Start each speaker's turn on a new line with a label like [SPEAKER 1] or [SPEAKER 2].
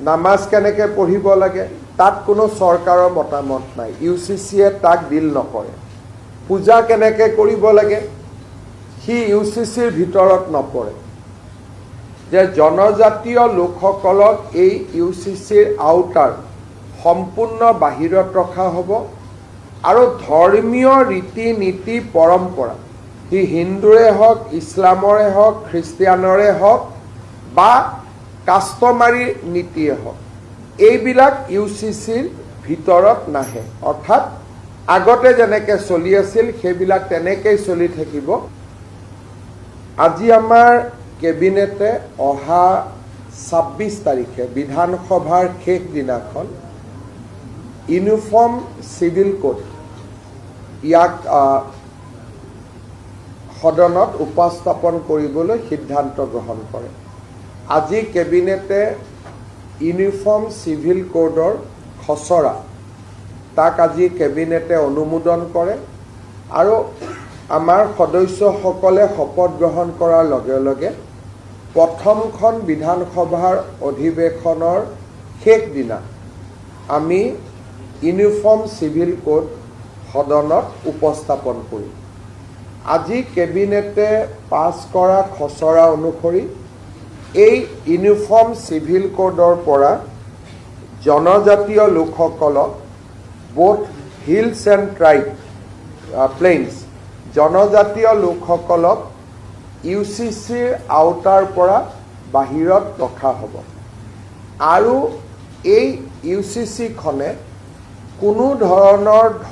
[SPEAKER 1] নামাজ কেনেকৈ পঢ়িব লাগে তাত কোনো চৰকাৰৰ মতামত নাই, UCCয়ে তাক ডিল নকৰে। পূজা কেনেকৈ কৰিব লাগে সি UCCৰ ভিতৰত নপৰে। যে জনজাতীয় লোকসকলক এই UCCৰ আওতাৰ সম্পূৰ্ণ বাহিৰত ৰখা হ'ব আৰু ধৰ্মীয় ৰীতি নীতি পৰম্পৰা সি হিন্দুৰে হওক, ইছলামৰে হওক, খ্ৰীষ্টিয়ানৰে হওক বা কাষ্টমাৰী নীতিয়ে হওক, এইবিলাক UCCৰ ভিতৰত নাহে। অৰ্থাৎ আগতে যেনেকৈ চলি আছিল সেইবিলাক তেনেকৈ চলি থাকিব। আজি আমাৰ কেবিনেটে অহা 26 তাৰিখে বিধানসভাৰ শেষ দিনাখন ইউনিফৰ্ম চিভিল কোড ইয়াক সদনত উপস্থাপন কৰিবলৈ সিদ্ধান্ত গ্ৰহণ কৰে। আজি কেবিনেটে ইউনিফৰ্ম চিভিল কোডৰ খচৰা তাক আজি কেবিনেটে অনুমোদন কৰে আৰু আমাৰ সদস্যসকলে শপত গ্ৰহণ কৰাৰ লগে লগে প্ৰথমখন বিধানসভাৰ অধিৱেশনৰ শেষ দিনা আমি ইউনিফৰ্ম চিভিল কোড সদনত উপস্থাপন কৰিম। আজি কেবিনেটে পাছ কৰা খচৰা অনুসৰি এই ইউনিফৰ্ম চিভিল কোডৰ পৰা জনজাতীয় লোকসকলক both hills and tribe plains জনজাতীয় লোকসকলক UCCৰ আওতাৰ পৰা বাহিৰত ৰখা হ'ব আৰু এই UCCখনে কোনো ধৰণৰ